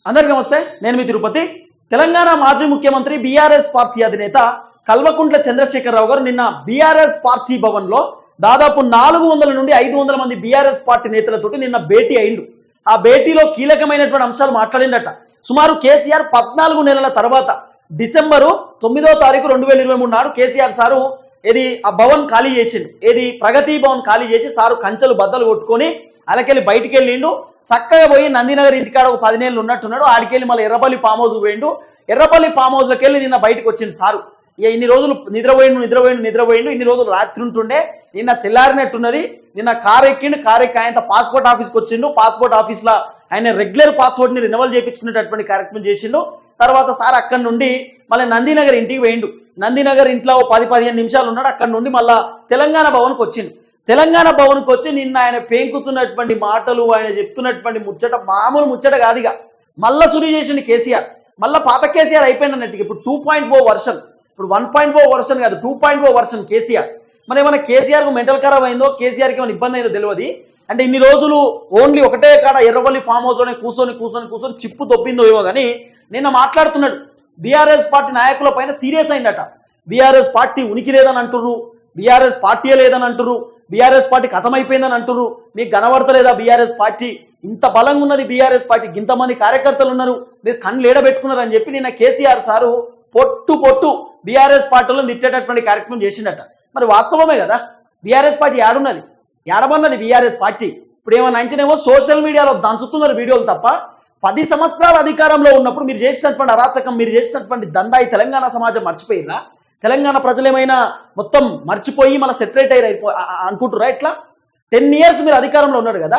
అందరికీ నమస్తే. నేను మీ తిరుపతి. తెలంగాణ మాజీ ముఖ్యమంత్రి బీఆర్ఎస్ పార్టీ అధినేత కల్వకుంట్ల చంద్రశేఖరరావు గారు నిన్న బీఆర్ఎస్ పార్టీ భవన్లో దాదాపు 400 నుండి 500 మంది బీఆర్ఎస్ పార్టీ నేతలతోటి నిన్న భేటీ అయిండు. ఆ భేటీలో కీలకమైనటువంటి అంశాలు మాట్లాడిండట. సుమారు కేసీఆర్ 14 నెలల తర్వాత డిసెంబరు 9వ తారీఖు 2023 నాడు కేసీఆర్ సారు ఆ భవన్ ఖాళీ చేసిండు. ప్రగతి భవన్ ఖాళీ చేసి సారు కంచెలు బద్దలు కొట్టుకొని అలాకెళ్ళి బయటికి వెళ్ళిండు. చక్కగా పోయి నందినగర్ ఇంటికాడ ఒక 10 నెలలు ఉన్నట్టున్నాడు. ఆడికెళ్ళి మళ్ళీ ఎర్రపల్లి ఫామ్ హౌస్ పోయిండు. ఎర్రపల్లి ఫామ్ హౌస్లోకి వెళ్ళి నిన్న బయటకు వచ్చిండు సారు. ఇన్ని రోజులు నిద్రపోయిండు ఇన్ని రోజులు రాత్రి ఉంటుండే. నిన్న తెల్లారినట్టున్నది. నిన్న కారు ఎక్కిండు. కారు ఎక్కి ఆయన పాస్పోర్ట్ ఆఫీస్కి వచ్చిండు. పాస్పోర్ట్ ఆఫీస్లో ఆయన రెగ్యులర్ పాస్పోర్ట్ని రెన్యువల్ చేయించుకునేటటువంటి కార్యక్రమం చేసిండు. తర్వాత సార్ అక్కడి నుండి మళ్ళీ నందినగర్ ఇంటికి పోయిండు. నందినగర్ ఇంట్లో 10-15 నిమిషాలు ఉన్నాడు. అక్కడి నుండి మళ్ళా తెలంగాణ భవన్కి వచ్చిండు. తెలంగాణ భవన్కి వచ్చి నిన్న ఆయన పేంకుతున్నటువంటి మాటలు, ఆయన చెప్తున్నటువంటి ముచ్చట మామూలు ముచ్చట కాదుగా. మళ్ళా సురి చేసిండు కేసీఆర్. మళ్ళీ పాత కేసీఆర్ అయిపోయింది అన్నట్టుగా. ఇప్పుడు 2.0 వర్షన్, ఇప్పుడు 1.0 వర్షన్ కాదు, 2.0 వర్షన్ కేసీఆర్. మరి ఏమైనా కేసీఆర్కు మెంటల్ ఖరాబ్ అయిందో, కేసీఆర్కి ఏమైనా ఇబ్బంది అయిందో తెలియదు. అంటే ఇన్ని రోజులు ఓన్లీ ఒకటే కాడ ఎర్రవల్లి ఫామ్ హౌస్లోనే కూర్చొని చిప్పు దొబ్బిందో ఏమో కానీ నిన్న మాట్లాడుతున్నాడు. బీఆర్ఎస్ పార్టీ నాయకుల పైన సీరియస్ అయిందట. బీఆర్ఎస్ పార్టీ ఉనికి లేదని అంటుర్రు, బీఆర్ఎస్ పార్టీయే లేదని అంటుర్రు, బీఆర్ఎస్ పార్టీ ఖతమైపోయిందని అంటుర్రు. మీకు కనబడతలేదా బీఆర్ఎస్ పార్టీ? ఇంత బలంగా ఉన్నది బీఆర్ఎస్ పార్టీ, ఇంతమంది కార్యకర్తలు ఉన్నారు, మీరు కళ్ళు లేడబెట్టుకున్నారు అని చెప్పి నిన్న కేసీఆర్ సారు పొట్టు బీఆర్ఎస్ పార్టీలో తిట్టేటటువంటి కార్యక్రమం చేసిండట. మరి వాస్తవమే కదా. బీఆర్ఎస్ పార్టీ ఏడున్నది, ఏడమన్నది బీఆర్ఎస్ పార్టీ. ఇప్పుడు ఏమన్నా అంటేనేమో సోషల్ మీడియాలో దంచుతున్నారు వీడియోలు తప్ప 10 సంవత్సరాల అధికారంలో ఉన్నప్పుడు మీరు చేసినటువంటి అరాచకం, మీరు చేసినటువంటి దండాయి తెలంగాణ సమాజం మర్చిపోయినా? తెలంగాణ ప్రజలు ఏమైనా మొత్తం మర్చిపోయి మన సెటరేట్ అనుకుంటురా? ఇట్లా 10 ఇయర్స్ మీరు అధికారంలో ఉన్నారు కదా.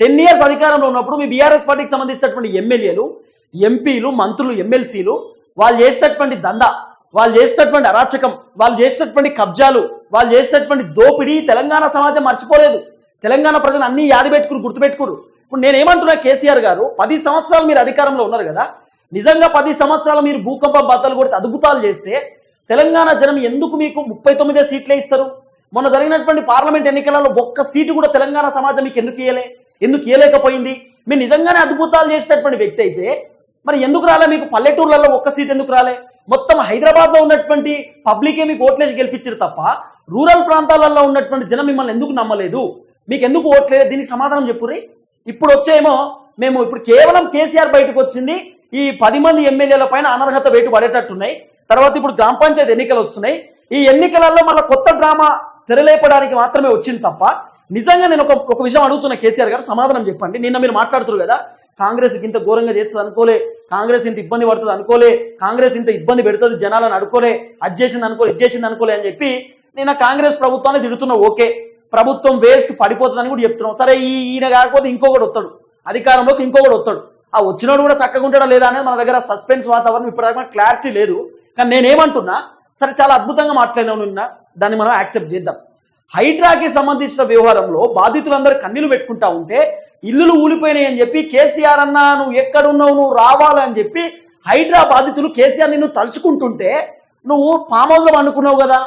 10 ఇయర్స్ అధికారంలో ఉన్నప్పుడు మీ బీఆర్ఎస్ పార్టీకి సంబంధించినటువంటి ఎమ్మెల్యేలు, ఎంపీలు, మంత్రులు, ఎమ్మెల్సీలు వాళ్ళు చేసినటువంటి దందా, వాళ్ళు చేసినటువంటి అరాచకం, వాళ్ళు చేసినటువంటి కబ్జాలు, వాళ్ళు చేసినటువంటి దోపిడీ తెలంగాణ సమాజం మర్చిపోలేదు. తెలంగాణ ప్రజలు అన్ని యాది పెట్టుకురు, గుర్తుపెట్టుకురు. ఇప్పుడు నేనేమంటున్నా, కేసీఆర్ గారు 10 సంవత్సరాలు మీరు అధికారంలో ఉన్నారు కదా. నిజంగా 10 సంవత్సరాలు మీరు భూకంపం బద్దలు కొడితే అద్భుతాలు చేస్తే తెలంగాణ జనం ఎందుకు మీకు 39 సీట్లే ఇస్తారు? మొన్న జరిగినటువంటి పార్లమెంట్ ఎన్నికలలో ఒక్క సీటు కూడా తెలంగాణ సమాజం మీకు ఎందుకు ఇవ్వలేకపోయింది? మీరు నిజంగానే అద్భుతాలు చేసినటువంటి వ్యక్తి అయితే మరి ఎందుకు రాలే? మీకు పల్లెటూర్లలో ఒక్క సీట్ ఎందుకు రాలే? మొత్తం హైదరాబాద్లో ఉన్నటువంటి పబ్లికే మీకు ఓట్లేసి గెలిపించారు తప్ప రూరల్ ప్రాంతాలలో ఉన్నటువంటి జనం మిమ్మల్ని ఎందుకు నమ్మలేదు? మీకు ఎందుకు ఓట్లేదు? దీనికి సమాధానం చెప్పుర్రి. ఇప్పుడు వచ్చేమో మేము ఇప్పుడు కేవలం కేసీఆర్ బయటకు వచ్చింది ఈ 10 మంది ఎమ్మెల్యేల పైన అనర్హత వేటు పడేటట్టున్నాయి. తర్వాత ఇప్పుడు గ్రామ పంచాయతీ ఎన్నికలు వస్తున్నాయి. ఈ ఎన్నికలలో మళ్ళీ కొత్త డ్రామా తెరలేపడానికి మాత్రమే వచ్చింది తప్ప నిజంగా నేను ఒక విషయం అడుగుతున్న కేసీఆర్ గారు, సమాధానం చెప్పండి. నిన్న మీరు మాట్లాడుతున్నారు కదా, కాంగ్రెస్ ఇంత ఘోరంగా చేస్తుంది అనుకోలే, కాంగ్రెస్ ఇంత ఇబ్బంది పడుతుంది అనుకోలే, కాంగ్రెస్ ఇంత ఇబ్బంది పెడుతుంది జనాలను అనుకోలే, అది చేసింది అనుకోలే, ఇది చేసింది అనుకోలే అని చెప్పి నిన్న కాంగ్రెస్ ప్రభుత్వాన్ని తిడుతున్నావు. ఓకే, ప్రభుత్వం వేస్ట్ పడిపోతుందని కూడా చెప్తున్నాం. సరే, ఈయన కాకపోతే ఇంకొకటి వస్తాడు అధికారంలోకి, ఇంకొకటి వస్తాడు. ఆ వచ్చినోడు కూడా చక్కగా ఉంటాడా లేదా అనేది మన దగ్గర సస్పెన్స్ వాతావరణం ఇప్పటిదాకా క్లారిటీ లేదు. కానీ నేనేమంటున్నా, సరే చాలా అద్భుతంగా మాట్లాడినావు నిన్న, దాన్ని మనం యాక్సెప్ట్ చేద్దాం. హైడ్రాకి సంబంధించిన వ్యవహారంలో బాధితులందరూ కన్నీళ్లు పెట్టుకుంటా ఉంటే ఇల్లులు ఊలిపోయినాయి అని చెప్పి కేసీఆర్ అన్నా నువ్వు ఎక్కడున్నావు, నువ్వు రావాలని చెప్పి హైడ్రా బాధితులు కేసీఆర్ నిన్ను తలుచుకుంటుంటే నువ్వు ఫామ్ హౌస్లో పండుకున్నావు కదా.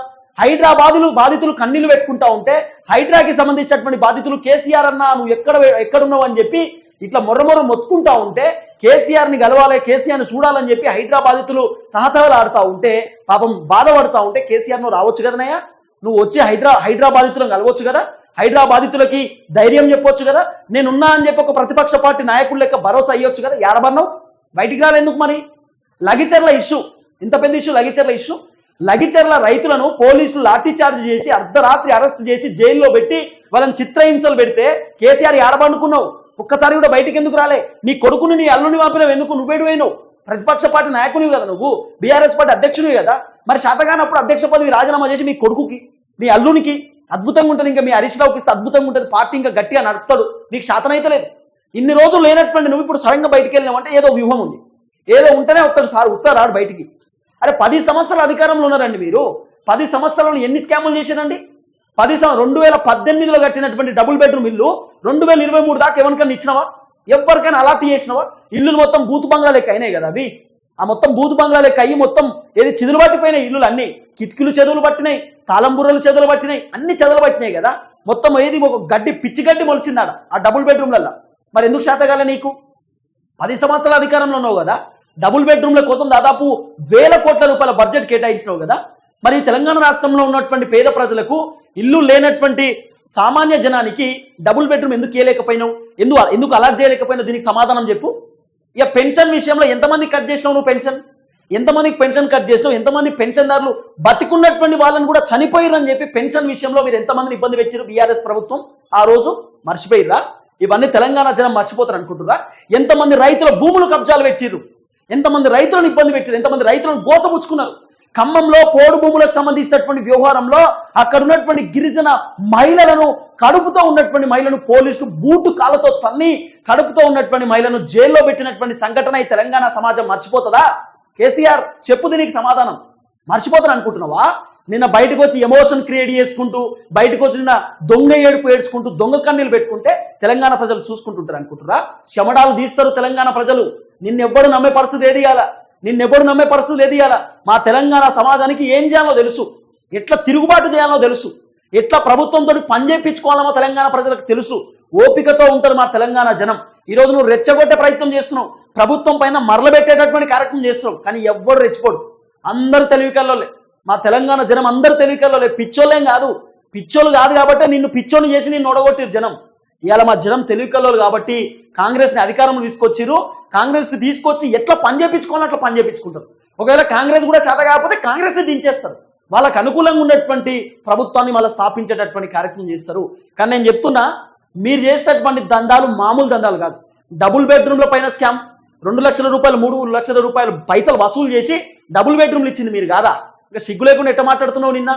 హైడ్రా బాధితులు కన్నీళ్లు పెట్టుకుంటా ఉంటే హైడ్రాకి సంబంధించినటువంటి బాధితులు కేసీఆర్ అన్నా నువ్వు ఎక్కడున్నావు అని చెప్పి ఇట్లా మొర్రమొర్ర మొత్తుకుంటా ఉంటే కేసీఆర్ని గెలవాలి, కేసీఆర్ని చూడాలని చెప్పి హైడ్రా బాధితులు తహతహలు ఆడుతూ ఉంటే పాపం బాధపడుతూ ఉంటే కేసీఆర్ నువ్వు రావచ్చు కదనయ్యా, నువ్వు వచ్చి హైడ్రా బాధితులను కలవచ్చు కదా, హైడ్రా బాధితులకి ధైర్యం చెప్పొచ్చు కదా, నేనున్నా అని చెప్పి ఒక ప్రతిపక్ష పార్టీ నాయకుడు లెక్క భరోసా అయ్యొచ్చు కదా. ఏడబన్నావు, బయటికి రాలేందుకు? మరి లగిచెర్ల ఇష్యూ, ఇంత పెద్ద ఇష్యూ లగిచెర్ల ఇష్యూ. లగిచెర్ల రైతులను పోలీసులు లాఠీ చార్జ్ చేసి అర్ధరాత్రి అరెస్ట్ చేసి జైల్లో పెట్టి వాళ్ళని చిత్రహింసలు పెడితే కేసీఆర్ ఏడబండుకున్నావు? ఒక్కసారి కూడా బయటికి ఎందుకు రాలే? నీ కొడుకుని నీ అల్లుని పంపినవు ఎందుకు? నువ్వేడు పోయినావు? ప్రతిపక్ష పార్టీ నాయకునివి కదా నువ్వు, బీఆర్ఎస్ పార్టీ అధ్యక్షునివి కదా. మరి శాతగానప్పుడు అధ్యక్ష పదవి రాజీనామా చేసి మీ కొడుకుకి, మీ అల్లునికి అద్భుతంగా ఉంటుంది. ఇంకా మీ హరీష్ రావుకి ఇస్తే అద్భుతంగా ఉంటుంది, పార్టీ ఇంకా గట్టిగా నడుపుతాడు. నీకు శాతనైతే లేదు. ఇన్ని రోజులు లేనటువంటి నువ్వు ఇప్పుడు సడన్గా బయటికి వెళ్ళినావంటే ఏదో వ్యూహం ఉంది, ఏదో ఉంటేనే వస్తాడు సార్, ఉత్తరాడు బయటికి. అరే 10 సంవత్సరాల అధికారంలో ఉన్నారండి మీరు. 10 సంవత్సరాలను ఎన్ని స్కాములు చేశారండి? 2018లో కట్టినటువంటి డబుల్ బెడ్రూమ్ ఇల్లు 2023 దాకా ఎవరికైనా ఇచ్చినావా? ఎవరికైనా అలాట్ చేసినావా? ఇల్లులు మొత్తం బూతు బంగ్లా లెక్క అయినాయి కదా అవి. ఆ మొత్తం బూతు బంగ్లా లెక్క అయ్యి మొత్తం చెదులు పట్టిపోయినాయి ఇల్లులు అన్ని. కిటికీలు చెదులు పట్టినాయి, తాళంబుర్రలు చెదులు పట్టినాయి, అన్ని చెదలు పట్టినాయి కదా. మొత్తం ఒక పిచ్చి గడ్డి మొలిసిందాడ ఆ డబుల్ బెడ్రూమ్లల్లో. మరి ఎందుకు శాతగాల నీకు? 10 సంవత్సరాల అధికారంలో ఉన్నావు కదా, డబుల్ బెడ్రూమ్ల కోసం దాదాపు వేల కోట్ల రూపాయల బడ్జెట్ కేటాయించినావు కదా. మరి తెలంగాణ రాష్ట్రంలో ఉన్నటువంటి పేద ప్రజలకు, ఇల్లు లేనటువంటి సామాన్య జనానికి డబుల్ బెడ్రూమ్ ఎందుకు ఇవ్వలేకపోయినావు, ఎందుకు అలాట్ చేయలేకపోయినావు? దీనికి సమాధానం చెప్పు. ఇక పెన్షన్ విషయంలో ఎంతమంది కట్ చేసినావు నువ్వు? పెన్షన్ ఎంతమందికి పెన్షన్ కట్ చేసినావు? ఎంతమంది పెన్షన్దారులు బతికున్నటువంటి వాళ్ళని కూడా చనిపోయిరని చెప్పి పెన్షన్ విషయంలో మీరు ఎంతమందిని ఇబ్బంది పెట్టారు బీఆర్ఎస్ ప్రభుత్వం ఆ రోజు? మర్చిపోయిర్రా? ఇవన్నీ తెలంగాణ జనం మర్చిపోతారు అనుకుంటున్నా? ఎంతమంది రైతుల భూములు కబ్జాలు పెట్టిర్రు, ఎంతమంది రైతులను ఇబ్బంది పెట్టారు, ఎంతమంది రైతులను గోసపుచ్చుకున్నారు. ఖమ్మంలో పోడు భూములకు సంబంధించినటువంటి వ్యవహారంలో అక్కడ ఉన్నటువంటి గిరిజన మహిళలను, కడుపుతో ఉన్నటువంటి మహిళను పోలీసులు బూటు కాళ్ళతో తన్ని కడుపుతో ఉన్నటువంటి మహిళను జైల్లో పెట్టినటువంటి సంఘటన ఈ తెలంగాణ సమాజం మర్చిపోతుందా? కేసీఆర్ చెప్పు దీనికి సమాధానం. మర్చిపోతాను అనుకుంటున్నావా? నిన్న బయటకు వచ్చి ఎమోషన్ క్రియేట్ చేసుకుంటూ, బయటకు వచ్చి నిన్న దొంగ ఏడుపు ఏడ్చుకుంటూ, దొంగ కన్నీళ్ళు పెట్టుకుంటే తెలంగాణ ప్రజలు చూసుకుంటుంటారు అనుకుంటురా? శమడాలు తీస్తారు తెలంగాణ ప్రజలు. నిన్నెవ్వడు నమ్మే పరిస్థితి ఏది ఇవ్వాలా? నిన్నెవ్వడు నమ్మే పరిస్థితులు ఏది ఇవ్వాలా? మా తెలంగాణ సమాజానికి ఏం చేయాలో తెలుసు, ఎట్లా తిరుగుబాటు చేయాలో తెలుసు, ఎట్లా ప్రభుత్వంతో పని చేయించుకోవాలో తెలంగాణ ప్రజలకు తెలుసు. ఓపికతో ఉంటారు మా తెలంగాణ జనం. ఈరోజు నువ్వు రెచ్చగొట్టే ప్రయత్నం చేస్తున్నావు, ప్రభుత్వం పైన మరలబెట్టేటటువంటి కార్యక్రమం చేస్తున్నావు, కానీ ఎవ్వడు రెచ్చిపోడు. అందరు తెలివికల్లోలే, మా తెలంగాణ జనం అందరు తెలివికల్లోలే. పిచ్చోళ్ళేం కాదు, పిచ్చోళ్ళు కాదు కాబట్టి నిన్ను పిచ్చోని చేసి నిన్ను ఓడగొట్టిరు జనం. ఇవాళ మా జనం తెలివికల్లోలు కాబట్టి కాంగ్రెస్ని అధికారంలో తీసుకొచ్చిరు. కాంగ్రెస్ తీసుకొచ్చి ఎట్లా పని చేయించుకోవాలో అట్లా పని చేయించుకుంటారు. ఒకవేళ కాంగ్రెస్ కూడా శాత కాకపోతే కాంగ్రెస్ని దించేస్తారు. వాళ్ళకు అనుకూలంగా ఉన్నటువంటి ప్రభుత్వాన్ని మళ్ళీ స్థాపించేటటువంటి కార్యక్రమం చేస్తారు. కానీ నేను చెప్తున్నా, మీరు చేసేటటువంటి దందాలు మామూలు దందాలు కాదు. డబుల్ బెడ్రూమ్ల పైన స్కామ్, 2 లక్షల రూపాయలు 3 లక్షల రూపాయలు పైసలు వసూలు చేసి డబుల్ బెడ్రూమ్లు ఇచ్చింది మీరు కాదా? ఇంకా సిగ్గు లేకుండా ఎట్ట మాట్లాడుతున్నావు? నిన్న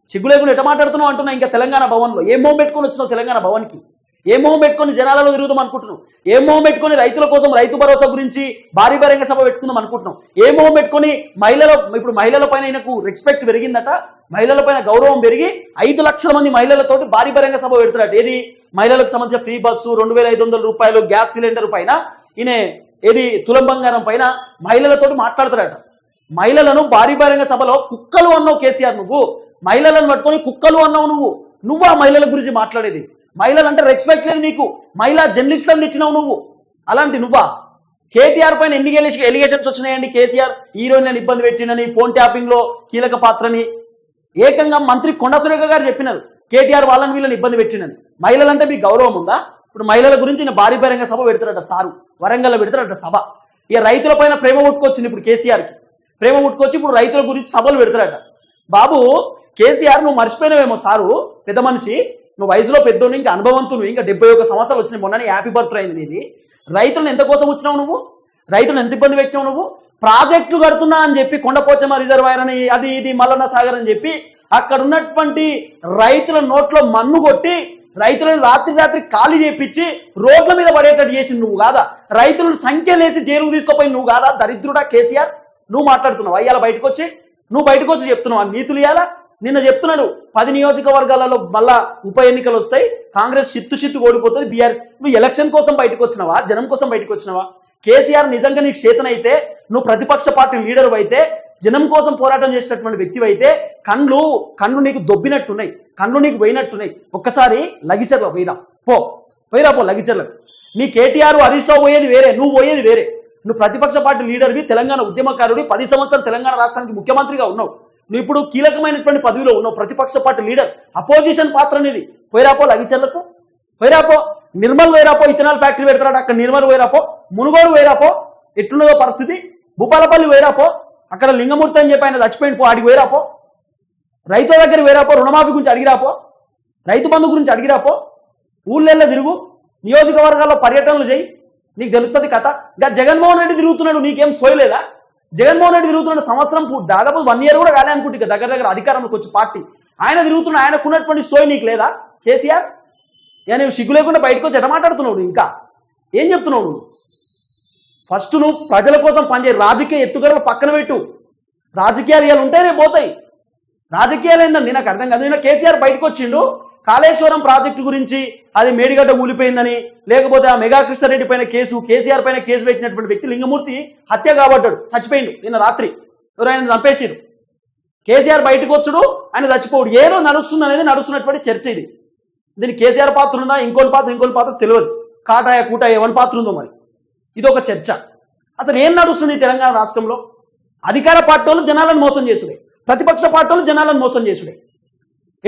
సిగ్గు లేకుండా ఎట్ట మాట్లాడుతున్నావు అంటున్నా. ఇంకా తెలంగాణ భవన్లో ఏం మొహం పెట్టుకొని వచ్చినావు? తెలంగాణ భవన్కి ఏం మొహం పెట్టుకొని జనాలలో తిరుగుదాం అనుకుంటున్నావు? ఏం మొహం పెట్టుకొని రైతుల కోసం రైతు భరోసా గురించి భారీ బహిరంగ సభ పెట్టుకుందాం అనుకుంటున్నాం? ఏం మొహం పెట్టుకొని ఇప్పుడు మహిళల పైన ఆయనకు రెస్పెక్ట్ పెరిగిందట, మహిళల పైన గౌరవం పెరిగి 5 లక్షల మంది మహిళలతోటి భారీ బహిరంగ సభ పెడుతున్నట్టు. ఏది? మహిళలకు సంబంధించిన ఫ్రీ బస్సు, 2500 రూపాయలు గ్యాస్ సిలిండర్ పైన, ఈయన ఏది తులం బంగారం పైన మహిళలతోటి మాట్లాడుతున్నారట. మహిళలను భారీ బహిరంగ సభలో కుక్కలు అన్నావు కేసీఆర్. నువ్వు మహిళలను పట్టుకొని కుక్కలు అన్నావు. నువ్వు ఆ మహిళల గురించి మాట్లాడేది? మహిళలు అంటే రెస్పెక్ట్ లేదు నీకు. మహిళా జర్నలిస్టులను తెచ్చినావు నువ్వు. అలాంటి నువ్వా? కేటీఆర్ పైన ఎన్ని ఎలిగేషన్స్ వచ్చినాయండి? కేసీఆర్ హీరోయిన్లను ఇబ్బంది పెట్టినని, ఫోన్ ట్యాపింగ్ లో కీలక పాత్రని ఏకంగా మంత్రి కొండ సురేఖ గారు చెప్పినారు. కేటీఆర్ వాళ్ళని వీళ్ళని ఇబ్బంది పెట్టినని. మహిళలంటే మీకు గౌరవం ఉందా? ఇప్పుడు మహిళల గురించి ఈయన భారీ బహిరంగ సభ పెడతారట. సారు వరంగల్లో పెడతారట సభ. ఇక రైతుల పైన ప్రేమ పుట్టుకొచ్చింది ఇప్పుడు కేసీఆర్కి. ప్రేమ పుట్టుకొచ్చి ఇప్పుడు రైతుల గురించి సభలు పెడతారట. బాబు కేసీఆర్, నువ్వు మర్చిపోయినావేమో. సారు పెద్ద మనిషి, నువ్వు వయసులో పెద్దోని, ఇంకా అనుభవంతులు, ఇంకా 71 సంవత్సరాలు వచ్చినాయి. మొన్ననే హ్యాపీ బర్త్డే అయింది నీది. రైతులను ఎంత కోసం వచ్చినావు నువ్వు? రైతులను ఎంత ఇబ్బంది పెట్టావు నువ్వు? ప్రాజెక్టులు కడుతున్నా అని చెప్పి కొండపోచమ్మ రిజర్వాయర్ అని, అది ఇది మల్లన్న సాగర్ అని చెప్పి అక్కడ ఉన్నటువంటి రైతుల నోట్లో మన్ను కొట్టి రైతులను రాత్రి ఖాళీ చేపించి రోడ్ల మీద పడేటట్టు చేసింది నువ్వు కాదా? రైతులను సంఖ్యలేసి జైలుకు తీసుకుపోయి నువ్వు కాదా? దరిద్రుడా కేసీఆర్, నువ్వు మాట్లాడుతున్నావు. అయ్యాల బయటకు వచ్చి చెప్తున్నావు ఆ నీతులు. ఇయ్యాలా నిన్న చెప్తున్నాడు 10 నియోజకవర్గాలలో మళ్ళా ఉప ఎన్నికలు వస్తాయి, కాంగ్రెస్ చిత్తు ఓడిపోతుంది, బీఆర్ఎస్. నువ్వు ఎలక్షన్ కోసం బయటకు వచ్చినావా? జనం కోసం బయటకు వచ్చినావా? కేసీఆర్ నిజంగా నీకు చేతనైతే, నువ్వు ప్రతిపక్ష పార్టీ లీడర్ అయితే, జనం కోసం పోరాటం చేసేటటువంటి వ్యక్తి అయితే, కళ్ళు నీకు దొబ్బినట్టున్నాయి, కళ్ళు నీకు పోయినట్టున్నాయి. ఒక్కసారి లగిచర్ల పోయిరా లగిచర్లకు. నీ కేటీఆర్ హరీష్ రావు పోయేది వేరే, నువ్వు పోయేది వేరే. నువ్వు ప్రతిపక్ష పార్టీ లీడర్వి, తెలంగాణ ఉద్యమకారుడి, 10 సంవత్సరాలు తెలంగాణ రాష్ట్రానికి ముఖ్యమంత్రిగా ఉన్నావు. నువ్వు ఇప్పుడు కీలకమైనటువంటి పదవిలో ఉన్నావు, ప్రతిపక్ష పార్టీ లీడర్, అపోజిషన్ పాత్ర అనేది. పోయిరాపో లగిచర్లకు, పోయిరాపో. నిర్మల్ వేరాపో, ఇథనాల్ ఫ్యాక్టరీ పెడతాడు అక్కడ. నిర్మల్ వేరాపో, మునుగోడు వేరాపో, ఎట్లున్నదో పరిస్థితి. భూపాలపల్లి వేరాపో, అక్కడ లింగమూర్తి అని చెప్పి ఆయన చచ్చిపోయిన ఆడికి వేరాపో. రైతుల దగ్గర వేరాపో, రుణమాఫీ గురించి అడిగిరాపో, రైతు బంధు గురించి అడిగిరాపో. ఊళ్ళెళ్ళ తిరుగు, నియోజకవర్గాల్లో పర్యటనలు చేయి, నీకు తెలుస్తుంది కథ. ఇంకా జగన్మోహన్ రెడ్డి తిరుగుతున్నాడు, నీకేం సోయలేదా? జగన్మోహన్ రెడ్డి తిరుగుతున్నాడు సంవత్సరం దాదాపు 1 year కూడా కాలే అనుకుంటే దగ్గర అధికారంలోకి వచ్చి పార్టీ ఆయన తిరుగుతున్నాడు. ఆయనకున్నటువంటి సోయి నీకు లేదా కేసీఆర్? నువ్వు సిగ్గు లేకుండా బయటకు వచ్చి ఎట మాట్లాడుతున్నావు? ఇంకా ఏం చెప్తున్నావు నువ్వు? ఫస్ట్ నువ్వు ప్రజల కోసం పనిచేయి. రాజకీయ ఎత్తుగడలు పక్కన పెట్టు. రాజకీయాలు ఇవాళ ఉంటేనే పోతాయి. రాజకీయాలు ఏందండి నాకు అర్థం కాదు. నిన్న కేసీఆర్ బయటకు వచ్చిండు, కాళేశ్వరం ప్రాజెక్టు గురించి అది మేడిగడ్డ ఊలిపోయిందని, లేకపోతే ఆ మెగా కృష్ణారెడ్డి పైన కేసు, కేసీఆర్ పైన కేసు పెట్టినటువంటి వ్యక్తి లింగమూర్తి హత్య కాబడ్డాడు, చచ్చిపోయిండు నిన్న రాత్రి. ఎవరు ఆయన చంపేసిరు. కేసీఆర్ బయటకు వచ్చుడు, ఆయన చచ్చిపోడు. ఏదో నడుస్తుంది అనేది నడుస్తున్నటువంటి చర్చ ఇది. దీనికి కేసీఆర్ పాత్ర ఉందా, ఇంకోటి పాత్ర తెలియదు. కాటాయ కూటాయ ఎవరి పాత్ర ఉందో మరి. ఇది ఒక చర్చ. అసలు ఏం నడుస్తుంది ఈ తెలంగాణ రాష్ట్రంలో? అధికార పార్టీ వాళ్ళు జనాలను మోసం చేసుడే, ప్రతిపక్ష పార్టీ వాళ్ళు జనాలను మోసం చేసుడే.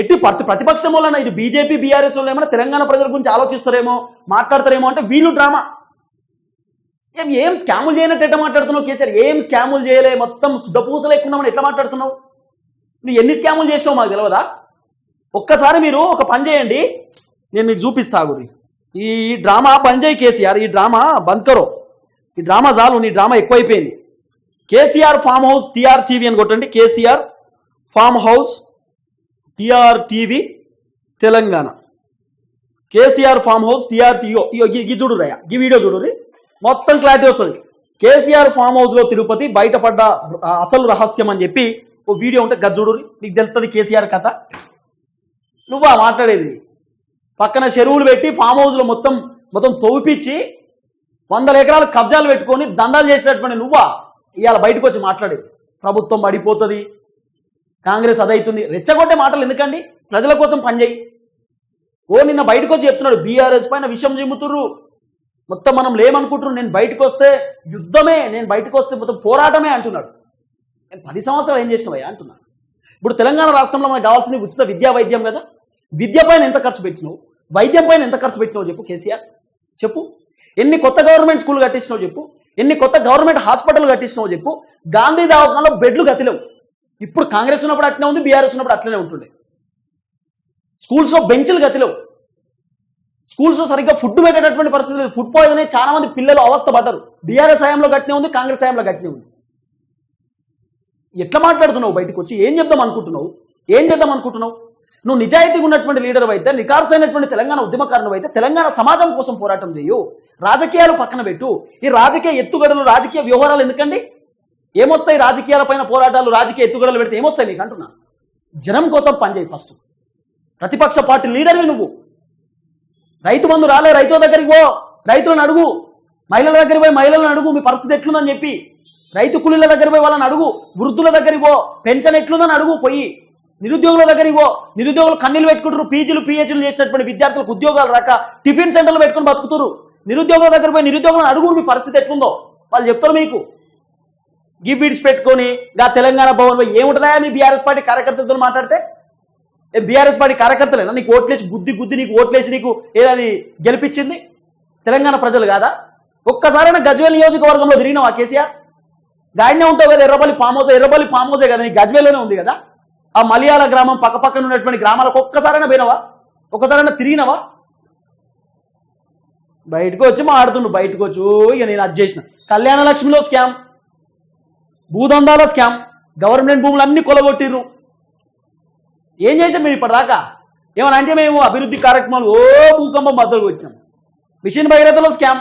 ఎట్టి ప్రతిపక్షం వలన ఇది బీజేపీ బీఆర్ఎస్ వాళ్ళు ఏమైనా తెలంగాణ ప్రజల గురించి ఆలోచిస్తారేమో, మాట్లాడతారేమో అంటే వీళ్ళు డ్రామా. ఏం స్కాములు చేయనట్టు ఎట్లా మాట్లాడుతున్నావు కేసీఆర్? ఏం స్కాములు చేయలే, మొత్తం శుద్ధపూసలు ఎక్కున్నామని ఎట్లా మాట్లాడుతున్నావు? నువ్వు ఎన్ని స్కాములు చేసినావు మాకు తెలియదా? ఒక్కసారి మీరు ఒక పని చేయండి, నేను మీకు చూపిస్తా. గురి ఈ డ్రామా బంద్ చేయి కేసీఆర్, ఈ డ్రామా బంద్ కరో, ఈ డ్రామా చాలు, నీ డ్రామా ఎక్కువైపోయింది. KCR farm house TR TV అని కొట్టండి. KCR farm house TR TV Telangana. KCR farm house TR TV చూడు రయ్యా, ఈ వీడియో చూడు, మొత్తం క్లారిటీ వస్తుంది. కేసీఆర్ ఫామ్ హౌస్ లో తిరుపతి బయటపడ్డ అసలు రహస్యం అని చెప్పి ఓ వీడియో ఉంటే గజ్జుడు, నీకు తెలుస్తుంది కేసీఆర్ కథ. నువ్వా మాట్లాడేది? పక్కన చెరువులు పెట్టి ఫామ్ హౌస్లో మొత్తం తవ్విపించి 100 ఎకరాలు కబ్జాలు పెట్టుకొని దందాలు చేసినటువంటి నువ్వా ఇవాళ బయటకు వచ్చి మాట్లాడేది? ప్రభుత్వం పడిపోతుంది, కాంగ్రెస్ అదవుతుంది, రెచ్చగొట్టే మాటలు ఎందుకండి? ప్రజల కోసం పనిచేయి. నిన్న బయటకు వచ్చి చెప్తున్నాడు బీఆర్ఎస్ పైన విషయం చిమ్ముతుర్రు, మొత్తం మనం లేమనుకుంటున్నాం, నేను బయటకు వస్తే యుద్ధమే, నేను బయటకు వస్తే మొత్తం పోరాటమే అంటున్నాడు. నేను 10 సంవత్సరాలు ఏం చేసినవయ్యా అంటున్నా. ఇప్పుడు తెలంగాణ రాష్ట్రంలో మనకు కావాల్సింది ఉచిత విద్యా వైద్యం కదా. విద్య పైన ఎంత ఖర్చు పెట్టినావు, వైద్యం పైన ఎంత ఖర్చు పెట్టినావు చెప్పు కేసీఆర్, చెప్పు. ఎన్ని కొత్త గవర్నమెంట్ స్కూల్ కట్టించినావు చెప్పు, ఎన్ని కొత్త గవర్నమెంట్ హాస్పిటల్ కట్టించినావు చెప్పు. గాంధీ దవాఖానలో బెడ్లు గతిలేవు. ఇప్పుడు కాంగ్రెస్ ఉన్నప్పుడు అట్లనే ఉంది, బీఆర్ఎస్ ఉన్నప్పుడు అట్లనే ఉంటుండే. స్కూల్స్లో బెంచ్లు గతిలేవు, స్కూల్స్లో సరిగ్గా ఫుడ్ పెట్టేటటువంటి పరిస్థితి లేదు. ఫుడ్ పాయిజన్ అయ్యి చాలా మంది పిల్లలు అవస్థ పడ్డారు. బీఆర్ఎస్ హయాంలో గట్టినే ఉంది, కాంగ్రెస్ హయాంలో గట్టినే ఉంది. ఎట్లా మాట్లాడుతున్నావు బయటకు వచ్చి? ఏం చేద్దాం అనుకుంటున్నావు? ఏం చేద్దాం అనుకుంటున్నావు? నువ్వు నిజాయితీగా ఉన్నటువంటి లీడర్ అయితే, నికార్సైనటువంటి తెలంగాణ ఉద్యమకారుడు అయితే తెలంగాణ సమాజం కోసం పోరాటం చేయు. రాజకీయాలు పక్కన పెట్టు. ఈ రాజకీయ ఎత్తుగడలు, రాజకీయ వ్యవహారాలు ఎందుకండి? ఏమొస్తాయి రాజకీయాల పైన పోరాటాలు, రాజకీయ ఎత్తుగడలు పెడితే ఏమొస్తాయి నీకు అంటున్నా? జనం కోసం పనిచేయి ఫస్ట్. ప్రతిపక్ష పార్టీ లీడర్వి నువ్వు. రైతు బంధు రాలే, రైతుల దగ్గరికి పో, రైతులను అడుగు. మహిళల దగ్గరికి పోయి మహిళలను అడుగు మీ పరిస్థితి ఎట్లుందని చెప్పి. రైతు కూలీల దగ్గర పోయి వాళ్ళని అడుగు. వృద్ధుల దగ్గరికి పో, పెన్షన్ ఎట్లుందని అడుగు. పోయి నిరుద్యోగుల దగ్గరికి పో. నిరుద్యోగులు కన్నీళ్ళు పెట్టుకుంటారు. పీజీలు పిహెచ్లు చేసినటువంటి విద్యార్థులకు ఉద్యోగాలు రాక టిఫిన్ సెంటర్లు పెట్టుకుని బతుకుతారు. నిరుద్యోగుల దగ్గర పోయి నిరుద్యోగులను అడుగు మీ పరిస్థితి ఎట్లుందో, వాళ్ళు చెప్తారు మీకు. గిఫ్ట్స్ పెట్టుకొని తెలంగాణ భవన్ పోయి ఏముంటుందా మీ బీఆర్ఎస్ పార్టీ కార్యకర్తలతో మాట్లాడితే? బీఆర్ఎస్ పార్టీ కార్యకర్తలేనా నీకు ఓట్లేసి గుద్ది నీకు ఓట్లేసి నీకు ఏదది గెలిపించింది? తెలంగాణ ప్రజలు కాదా? ఒక్కసారైనా గజ్వేల్ నియోజకవర్గంలో తిరిగినావా కేసీఆర్? గాయనే ఉంటావు కదా, ఎర్రబల్లి ఫామ్ హౌసే కదా, నీ గజ్వేల్లోనే ఉంది కదా. ఆ మలయాళ గ్రామం పక్కన ఉన్నటువంటి గ్రామాలకు ఒక్కసారైనా పోయినావా? ఒక్కసారైనా తిరిగినావా? బయటకు వచ్చి మాట్లాడుతుండు. బయటకు వచ్చి ఇక నేను అది చేసిన కళ్యాణ లక్ష్మిలో స్కామ్, భూదందాల స్కామ్, గవర్నమెంట్ భూములు అన్ని కొలగొట్టిర్రు. ఏం చేసాం మీరు ఇప్పటిదాకా? ఏమన్నా అంటే మేము అభివృద్ధి కార్యక్రమాలు భూకంపం బద్దలు కొట్టినాం. మిషన్ భగీరథలో స్కామ్,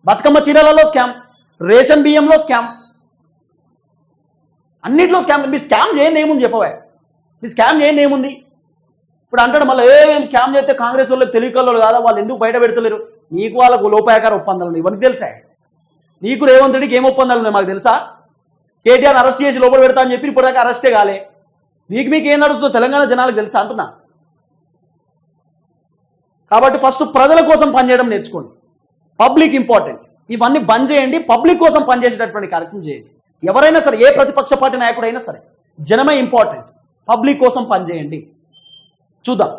బతుకమ్మ చీరలలో స్కామ్, రేషన్ బియ్యంలో స్కామ్, అన్నిట్లో స్కామ్. మీరు స్కామ్ చేయండి ఏముంది చెప్పవా? మీ స్కామ్ చేయండి ఏముంది? ఇప్పుడు అంటాడు మళ్ళీ మేము స్కామ్ చేస్తే కాంగ్రెస్ వాళ్ళు తెలివికల్లో కాదా, వాళ్ళు ఎందుకు బయట పెడతలేరు? నీకు వాళ్ళకు లోపాయకార ఒప్పందాలు ఇవన్నీ తెలుసా? నీకు రేవంత్ రెడ్డికి ఏం ఒప్పందాలు ఉన్నాయి మాకు తెలుసా? కేటీఆర్ అరెస్ట్ చేసి లోపల పెడతా అని చెప్పి ఇప్పటిదాకా అరెస్టే కాలే. మీకు ఏం నడుస్తుందో తెలంగాణ జనాలకు తెలుసా అంటున్నా. కాబట్టి ఫస్ట్ ప్రజల కోసం పనిచేయడం నేర్చుకోండి. Public important. ఇవన్నీ బంద్ చేయండి, పబ్లిక్ కోసం పనిచేసేటటువంటి కార్యక్రమం చేయండి. ఎవరైనా సరే, ఏ ప్రతిపక్ష పార్టీ నాయకుడైనా సరే, జనమే ఇంపార్టెంట్. పబ్లిక్ కోసం పనిచేయండి. చూద్దాం.